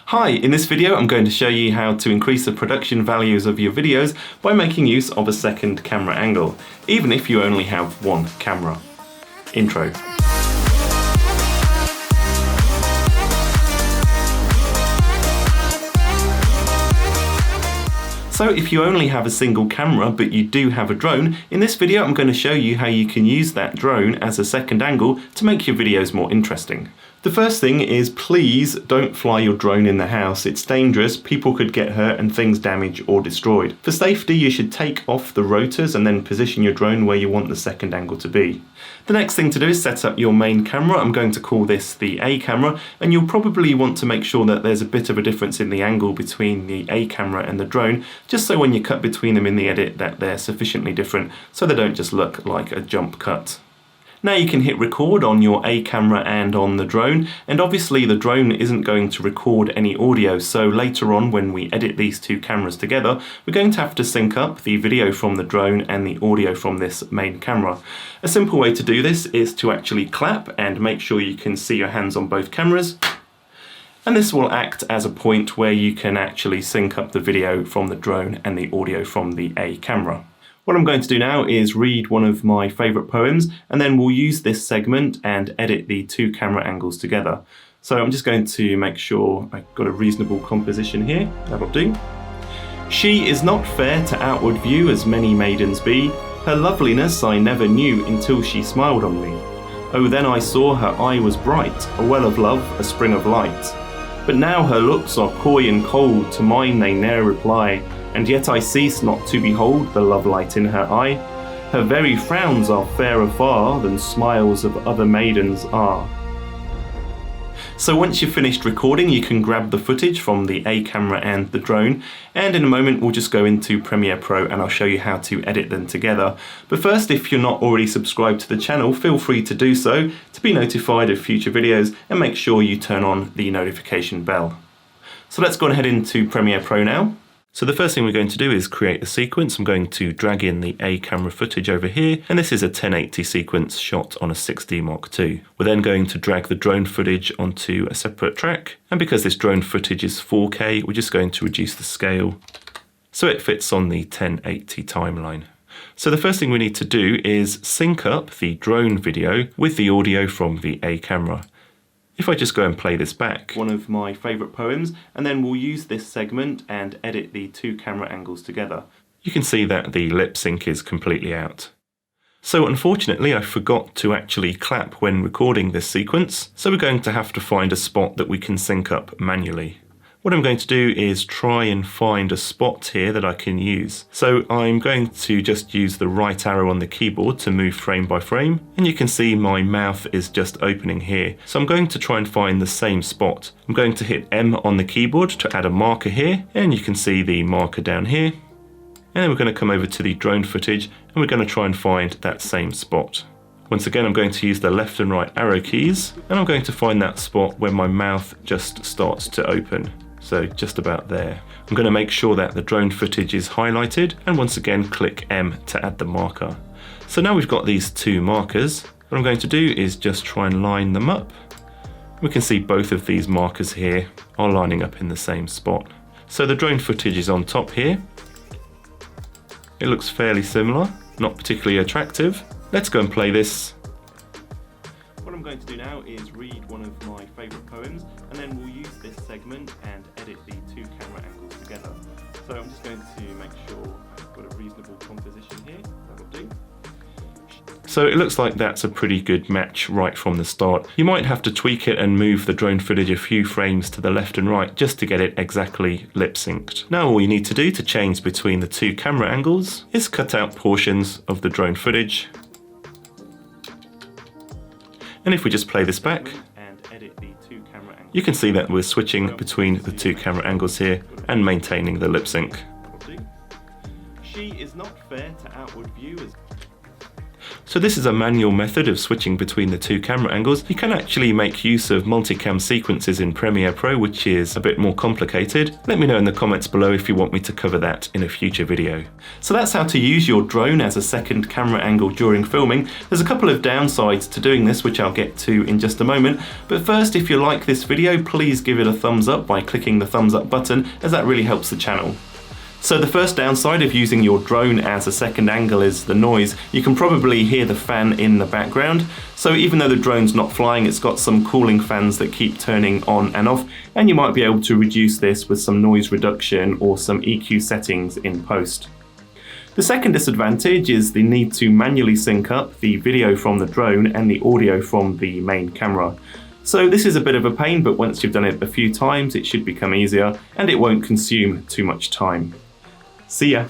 Hi, in this video I'm going to show you how to increase the production values of your videos by making use of a second camera angle, even if you only have one camera. Intro. So if you only have a single camera but you do have a drone, in this video I'm going to show you how you can use that drone as a second angle to make your videos more interesting. The first thing is, please don't fly your drone in the house. It's dangerous, people could get hurt and things damaged or destroyed. For safety, you should take off the rotors and then position your drone where you want the second angle to be. The next thing to do is set up your main camera. I'm going to call this the A camera, and you'll probably want to make sure that there's a bit of a difference in the angle between the A camera and the drone, just so when you cut between them in the edit that they're sufficiently different so they don't just look like a jump cut. Now you can hit record on your A camera and on the drone, and obviously the drone isn't going to record any audio, so later on when we edit these two cameras together, we're going to have to sync up the video from the drone and the audio from this main camera. A simple way to do this is to actually clap and make sure you can see your hands on both cameras, and this will act as a point where you can actually sync up the video from the drone and the audio from the A camera. What I'm going to do now is read one of my favourite poems, and then we'll use this segment and edit the two camera angles together. So I'm just going to make sure I've got a reasonable composition here. That'll do. She is not fair to outward view as many maidens be. Her loveliness I never knew until she smiled on me. Oh, then I saw her eye was bright, a well of love, a spring of light. But now her looks are coy and cold, to mine they ne'er reply. And yet I cease not to behold the love light in her eye. Her very frowns are fairer far than smiles of other maidens are. So once you've finished recording, you can grab the footage from the A camera and the drone, and in a moment we'll just go into Premiere Pro and I'll show you how to edit them together. But first, if you're not already subscribed to the channel, feel free to do so to be notified of future videos, and make sure you turn on the notification bell. So let's go ahead into Premiere Pro now. So the first thing we're going to do is create a sequence. I'm going to drag in the A camera footage over here, and this is a 1080 sequence shot on a 6D Mark II. We're then going to drag the drone footage onto a separate track, and because this drone footage is 4K, we're just going to reduce the scale so it fits on the 1080 timeline. So the first thing we need to do is sync up the drone video with the audio from the A camera. If I just go and play this back, one of my favourite poems, and then we'll use this segment and edit the two camera angles together. You can see that the lip sync is completely out. So unfortunately I forgot to actually clap when recording this sequence, so we're going to have to find a spot that we can sync up manually. What I'm going to do is try and find a spot here that I can use. So I'm going to just use the right arrow on the keyboard to move frame by frame, and you can see my mouth is just opening here. So I'm going to try and find the same spot. I'm going to hit M on the keyboard to add a marker here, and you can see the marker down here. And then we're going to come over to the drone footage and we're going to try and find that same spot. Once again, I'm going to use the left and right arrow keys, and I'm going to find that spot where my mouth just starts to open. So just about there. I'm going to make sure that the drone footage is highlighted, and once again click M to add the marker. So now we've got these two markers. What I'm going to do is just try and line them up. We can see both of these markers here are lining up in the same spot. So the drone footage is on top here. It looks fairly similar, not particularly attractive. Let's go and play this. What I'm going to do now is read one of my favourite poems, and then we'll use this segment and edit the two camera angles together. So I'm just going to make sure I've got a reasonable composition here. That'll do. So it looks like that's a pretty good match right from the start. You might have to tweak it and move the drone footage a few frames to the left and right just to get it exactly lip synced. Now all you need to do to change between the two camera angles is cut out portions of the drone footage. And if we just play this back, you can see that we're switching between the two camera angles here and maintaining the lip sync. She is not fair to outward view. So this is a manual method of switching between the two camera angles. You can actually make use of multicam sequences in Premiere Pro, which is a bit more complicated. Let me know in the comments below if you want me to cover that in a future video. So that's how to use your drone as a second camera angle during filming. There's a couple of downsides to doing this, which I'll get to in just a moment. But first, if you like this video, please give it a thumbs up by clicking the thumbs up button, as that really helps the channel. So the first downside of using your drone as a second angle is the noise. You can probably hear the fan in the background. So even though the drone's not flying, it's got some cooling fans that keep turning on and off, and you might be able to reduce this with some noise reduction or some EQ settings in post. The second disadvantage is the need to manually sync up the video from the drone and the audio from the main camera. So this is a bit of a pain, but once you've done it a few times, it should become easier and it won't consume too much time. See ya!